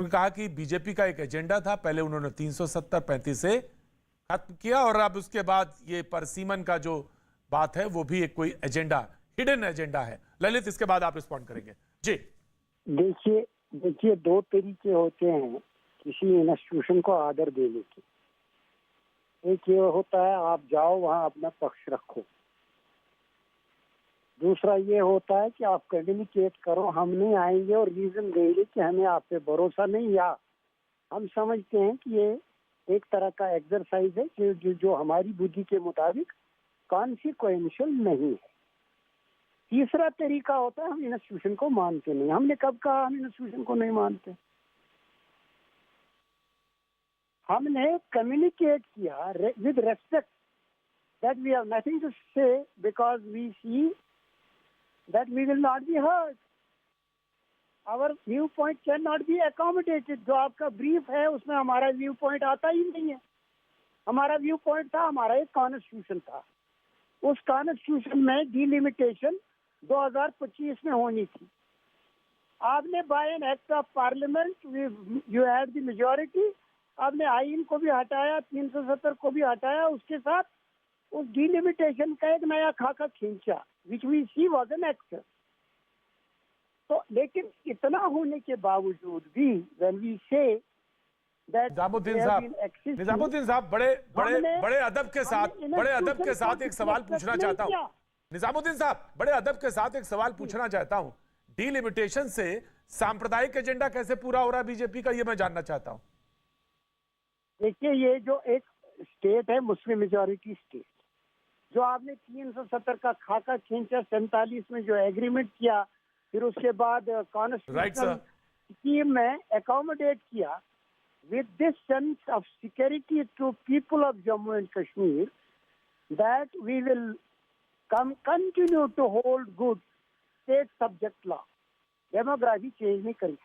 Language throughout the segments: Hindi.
उन्होंने कहा कि बीजेपी का एक एजेंडा था, पहले उन्होंने 370-35 से खत्म किया और अब उसके बाद ये परसीमन का जो बात है वो भी एक कोई एजेंडा, हिडन एजेंडा है। ललित, इसके बाद आप रिस्पॉन्ड करेंगे जी। देखिए देखिए दो तरीके होते हैं किसी इंस्टीट्यूशन को आदर देने के। एक ये होता है आप जाओ वहां अपना पक्ष रखो, दूसरा ये होता है कि आप कम्युनिकेट करो, हम नहीं आएंगे और रीजन देंगे कि हमें आप पे भरोसा नहीं, या हम समझते हैं कि ये एक तरह का एक्सरसाइज है जो हमारी बुद्धि के मुताबिक कॉन्सिक्वेंशियल नहीं है। तीसरा तरीका होता है हम इंस्टीट्यूशन को मानते नहीं। हमने कब कहा हम इंस्टीट्यूशन को नहीं मानते? हमने कम्युनिकेट किया with respect that we have nothing to say because we see that we will not be hurt, our view point can not be accommodated. जो आपका ब्रीफ है उसमें हमारा व्यू पॉइंट आता ही नहीं है। हमारा व्यू पॉइंट था, हमारा एक कॉन्स्टिट्यूशन था, उस कॉन्स्टिट्यूशन में डिलिमिटेशन 2025 में होनी थी। आपने by an act of parliament you had the majority, आपने आईन को भी हटाया, 370 को भी हटाया, उसके साथ उस डिलिमिटेशन का एक नया खाका खींचा which we see was an act. तो लेकिन इतना होने के बावजूद भी व्हेन वी से निजामुद्दीन साहब बड़े अदब के साथ एक सवाल पूछना चाहता हूं। निजामुद्दीन साहब, बड़े अदब के साथ एक सवाल पूछना चाहता हूं। डिलिमिटेशन से सांप्रदायिक एजेंडा कैसे पूरा हो रहा है बीजेपी का, ये मैं जानना चाहता हूं। देखिए, ये जो एक स्टेट है मुस्लिम मेजॉरिटी स्टेट, जो आपने 370 का खाका खींचा, 47 में जो एग्रीमेंट किया, फिर उसके बाद कॉन्स्टिट्यूशनल स्कीम में अकोमोडेट किया with this sense of security to people of Jammu and Kashmir, that we will continue to hold good state subject law. Demography change नहीं करें।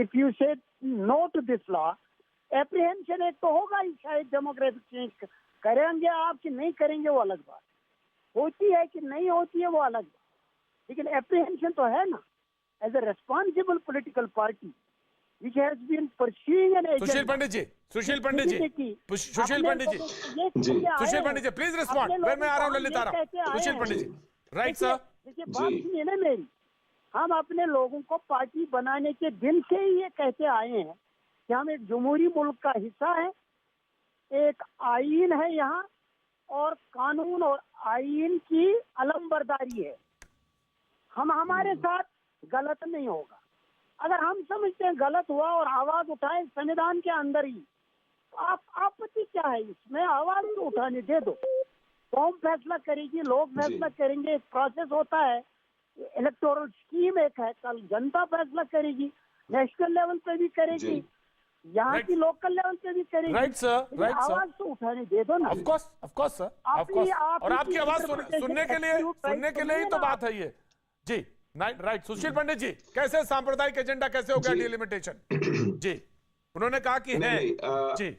If you say no to this law, apprehension एक तो होगा ही, शायद डेमोग्राफिक चेंज करेंगे आप कि नहीं करेंगे वो अलग बात, होती है कि नहीं होती है वो अलग बात, लेकिन apprehension तो है ना। As a responsible political party which has been pursuing an agenda. Sushil Pandit ji, please respond. मैं आ रहा हूं ललित, आ रहा हूं। Sushil Pandit ji, right sir. देखिए बात सुनिए ना मेरी, हम अपने लोगों को पार्टी बनाने के दिन से ही ये कहते आए हैं कि हम एक जमहूरी मुल्क का हिस्सा है, एक आईन है यहाँ और कानून और आईन की अलमबरदारी है। हम हमारे साथ गलत नहीं होगा। अगर हम समझते हैं गलत हुआ और आवाज उठाए संविधान के अंदर ही, तो आप आपत्ति क्या है इसमें? आवाज तो उठाने दे दो, कौम फैसला करेगी, लोग फैसला करेंगे, एक प्रोसेस होता है, इलेक्टोरल स्कीम एक है, कल जनता फैसला करेगी, नेशनल लेवल पे भी करेगी, यहाँ की लोकल लेवल पे भी करेगी। राइट सर, आवाज तो उठाने दे दो ना। ऑफ कोर्स सर, और आपकी आवाज सुनने के लिए ही तो बात है ये जी। राइट सुशील पंडित जी, कैसे सांप्रदायिक एजेंडा कैसे हो गया डिलिमिटेशन जी? उन्होंने कहा कि है जी।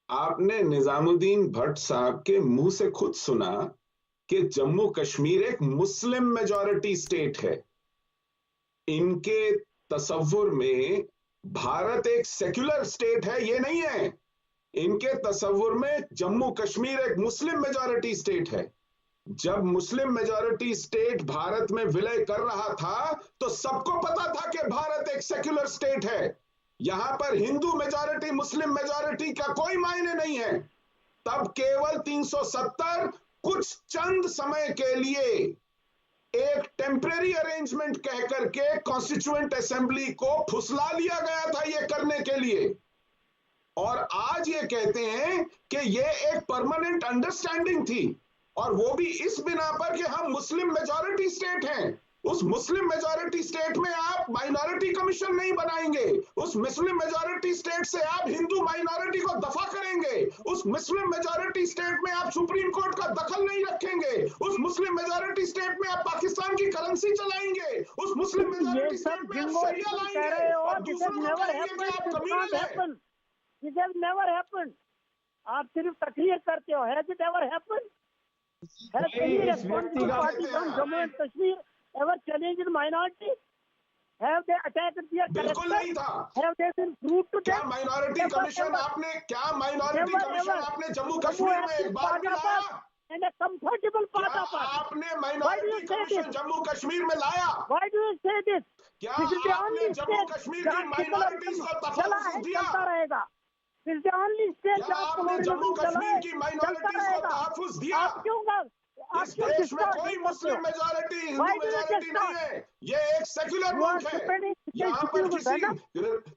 आपने निजामुद्दीन भट्ट साहब के मुंह से खुद सुना कि जम्मू कश्मीर एक मुस्लिम मेजॉरिटी स्टेट है। इनके तसव्वुर में भारत एक सेक्युलर स्टेट है, ये नहीं है। इनके तसव्वुर में जम्मू कश्मीर एक मुस्लिम मेजॉरिटी स्टेट है। जब मुस्लिम मेजॉरिटी स्टेट भारत में विलय कर रहा था तो सबको पता था कि भारत एक सेक्युलर स्टेट है। यहां पर हिंदू मेजॉरिटी मुस्लिम मेजॉरिटी का कोई मायने नहीं है। तब केवल 370 कुछ चंद समय के लिए एक टेम्परेरी अरेंजमेंट कह करके कॉन्स्टिट्यूएंट असेंबली को फुसला लिया गया था ये करने के लिए, और आज ये कहते हैं कि ये एक परमानेंट अंडरस्टैंडिंग थी, और वो भी इस बिना पर कि हम मुस्लिम मेजॉरिटी स्टेट हैं। उस मुस्लिम मेजॉरिटी स्टेट में आप माइनॉरिटी कमीशन नहीं बनाएंगे, उस मुस्लिम मेजॉरिटी स्टेट से आप हिंदू माइनॉरिटी को दफा करेंगे, उस मुस्लिम मेजॉरिटी स्टेट में आप सुप्रीम कोर्ट का दखल नहीं रखेंगे, उस मुस्लिम मेजॉरिटी स्टेट में आप पाकिस्तान की करेंसी चलाएंगे, उस मुस्लिम मेजॉरिटी स्टेट में आप शरिया लाएंगे और दूसरों को कहेंगे कि आप कमीने हैं। This has never happened. आप सिर्फ तकरीर करते हो। Has it ever happened? Has any responsible party from Jammu and Kashmir ever challenged minority? Have they attacked their बिल्कुल character? नहीं था। Have they been rude to क्या them? Minority Never, commission never. आपने जम्मू Jammu कश्मीर has में been एक बार भी part of लाया? us and a comfortable part क्या of us. आपने Why do minority you say commission this? Jammu Kashmir में लाया? Why do you say this? क्या This is the आपने only जम्मू state कश्मीर की जहाँ माइनॉरिटीज को secularism चला तहफ़्फ़ुज़ है, दिया? चलता रहेगा। This is the only state क्या जहाँ आपने जम्मू secularism चला कश्मीर है, की चलता माइनॉरिटीज को रहेगा। तहफ़्फ़ुज़ दिया? आप क्यों इस देश में कोई distort Muslim majority, Hindu Why do you majority नहीं distort? है। ये एक सेक्युलर You are मुल्क है। defending यहाँ पर venom.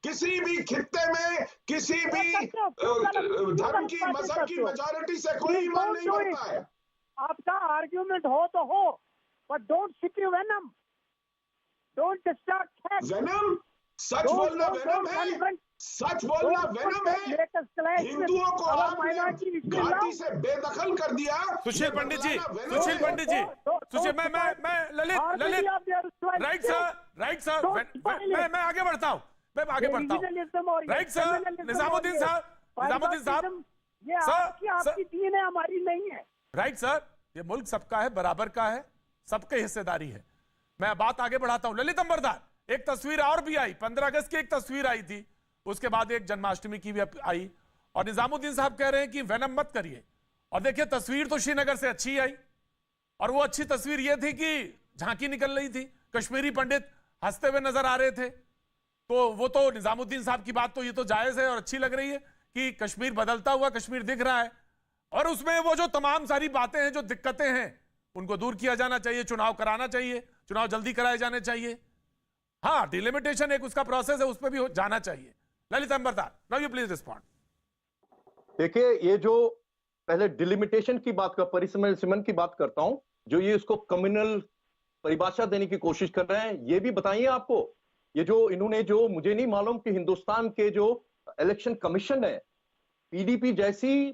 किसी भी खित्ते में किसी भी धर्म की, मजहब की मेजॉरिटी से कोई ईमान नहीं बढ़ता है। आपका आर्ग्यूमेंट हो तो हो, but don't sip your venom. Don't distort facts. Venom, सच बोलना वेनम है, सच बोलना वेनम है। हिंदुओं को आपने घाटी से बेदखल कर दिया। सुशील पंडित जी, सुशील, मैं ललित, राइट सर, मैं आगे बढ़ता हूँ, राइट सर, निजामुद्दीन साहब, ये आपकी दीन है, हमारी नहीं है। राइट सर, ये मुल्क सबका है, बराबर का है, सबके हिस्सेदारी है। मैं बात आगे बढ़ाता हूं। ललित अंबरदार, एक तस्वीर और भी आई, 15 अगस्त की एक तस्वीर आई थी, उसके बाद एक जन्माष्टमी की भी आई, और निजामुद्दीन साहब कह रहे हैं कि वेनम मत करिए। और देखिए, तस्वीर तो श्रीनगर से अच्छी आई, और वो अच्छी तस्वीर ये थी कि झांकी निकल रही थी, कश्मीरी पंडित हंसते हुए नजर आ रहे थे। तो वो तो निजामुद्दीन साहब की बात तो ये तो जायज है और अच्छी लग रही है कि कश्मीर बदलता हुआ कश्मीर दिख रहा है, और उसमें वो जो तमाम सारी बातें हैं, जो दिक्कतें हैं, उनको दूर किया जाना चाहिए, चुनाव कराना चाहिए, चुनाव जल्दी कराए जाने चाहिए। हाँ, डिलिमिटेशन एक उसका प्रोसेस है, उस पर भी जाना चाहिए। Lalit Ambardar, now you please respond. देखिए, ये जो पहले डिलिमिटेशन की बात का परिसीमन की बात करता हूं, जो ये इसको कम्युनल परिभाषा देने की कोशिश कर रहे हैं, ये भी बताइए आपको। ये जो इन्होंने, जो मुझे नहीं मालूम कि हिंदुस्तान के जो इलेक्शन कमीशन है, पीडीपी जैसी